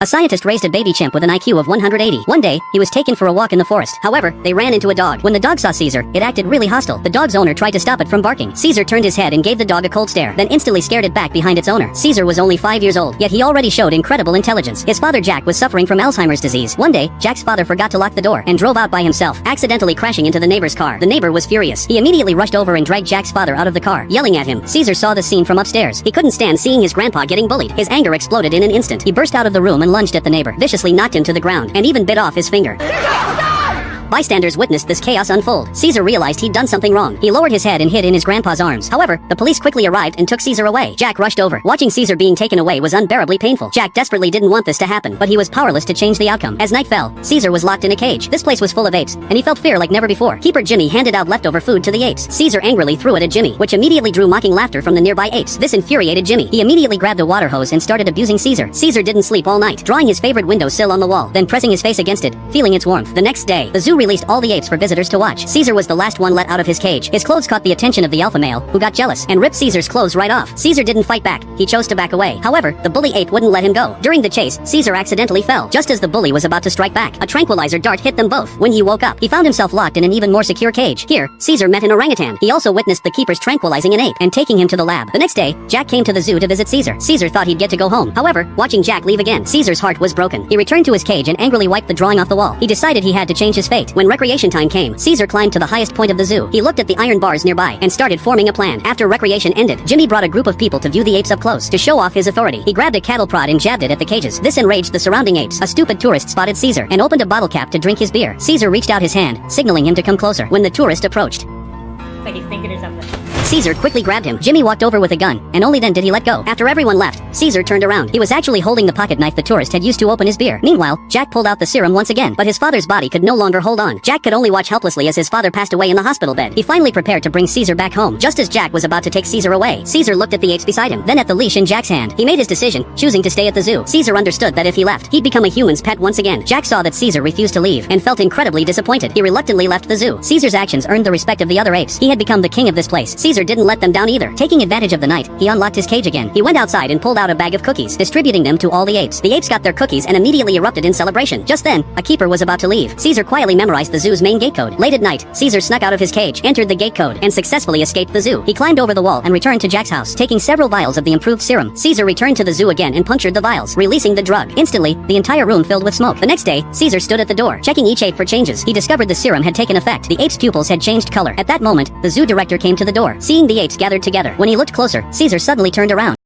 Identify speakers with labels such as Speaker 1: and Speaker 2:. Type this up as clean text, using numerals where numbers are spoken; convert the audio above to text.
Speaker 1: A scientist raised a baby chimp with an IQ of 180. One day, he was taken for a walk in the forest. However, they ran into a dog. When the dog saw Caesar, it acted really hostile. The dog's owner tried to stop it from barking. Caesar turned his head and gave the dog a cold stare, then instantly scared it back behind its owner. Caesar was only 5 years old, yet he already showed incredible intelligence. His father Jack was suffering from Alzheimer's disease. One day, Jack's father forgot to lock the door and drove out by himself, accidentally crashing into the neighbor's car. The neighbor was furious. He immediately rushed over and dragged Jack's father out of the car, yelling at him. Caesar saw the scene from upstairs. He couldn't stand seeing his grandpa getting bullied. His anger exploded in an instant. He burst out of the room and lunged at the neighbor, viciously knocked him to the ground, and even bit off his finger. Bystanders witnessed this chaos unfold. Caesar realized he'd done something wrong. He lowered his head and hid in his grandpa's arms. However, the police quickly arrived and took Caesar away. Jack rushed over. Watching Caesar being taken away was unbearably painful. Jack desperately didn't want this to happen, but he was powerless to change the outcome. As night fell, Caesar was locked in a cage. This place was full of apes, and he felt fear like never before. Keeper Jimmy handed out leftover food to the apes. Caesar angrily threw it at Jimmy, which immediately drew mocking laughter from the nearby apes. This infuriated Jimmy. He immediately grabbed a water hose and started abusing Caesar. Caesar didn't sleep all night, drawing his favorite windowsill on the wall, then pressing his face against it, feeling its warmth. The next day, the zoo released all the apes for visitors to watch. Caesar was the last one let out of his cage. His clothes caught the attention of the alpha male, who got jealous and ripped Caesar's clothes right off. Caesar didn't fight back. He chose to back away. However, the bully ape wouldn't let him go. During the chase, Caesar accidentally fell. Just as the bully was about to strike back, a tranquilizer dart hit them both. When he woke up, he found himself locked in an even more secure cage. Here, Caesar met an orangutan. He also witnessed the keepers tranquilizing an ape and taking him to the lab. The next day, Jack came to the zoo to visit Caesar. Caesar thought he'd get to go home. However, watching Jack leave again, Caesar's heart was broken. He returned to his cage and angrily wiped the drawing off the wall. He decided he had to change his fate. When recreation time came, Caesar climbed to the highest point of the zoo. He looked at the iron bars nearby and started forming a plan. After recreation ended, Jimmy brought a group of people to view the apes up close to show off his authority. He grabbed a cattle prod and jabbed it at the cages. This enraged the surrounding apes. A stupid tourist spotted Caesar and opened a bottle cap to drink his beer. Caesar reached out his hand, signaling him to come closer. When the tourist approached,
Speaker 2: Like he's thinking or something.
Speaker 1: Caesar quickly grabbed him. Jimmy walked over with a gun, and only then did he let go. After everyone left, Caesar turned around. He was actually holding the pocket knife the tourist had used to open his beer. Meanwhile, Jack pulled out the serum once again, but his father's body could no longer hold on. Jack could only watch helplessly as his father passed away in the hospital bed. He finally prepared to bring Caesar back home. Just as Jack was about to take Caesar away, Caesar looked at the apes beside him, then at the leash in Jack's hand. He made his decision, choosing to stay at the zoo. Caesar understood that if he left, he'd become a human's pet once again. Jack saw that Caesar refused to leave and felt incredibly disappointed. He reluctantly left the zoo. Caesar's actions earned the respect of the other apes. He had become the king of this place. Caesar didn't let them down either. Taking advantage of the night, he unlocked his cage again. He went outside and pulled out a bag of cookies, distributing them to all the apes. The apes got their cookies and immediately erupted in celebration. Just then, a keeper was about to leave. Caesar quietly memorized the zoo's main gate code. Late at night, Caesar snuck out of his cage, entered the gate code, and successfully escaped the zoo. He climbed over the wall and returned to Jack's house, taking several vials of the improved serum. Caesar returned to the zoo again and punctured the vials, releasing the drug. Instantly, the entire room filled with smoke. The next day, Caesar stood at the door, checking each ape for changes. He discovered the serum had taken effect. The apes' pupils had changed color. At that moment, the zoo director came to the door, seeing the apes gathered together. When he looked closer, Caesar suddenly turned around.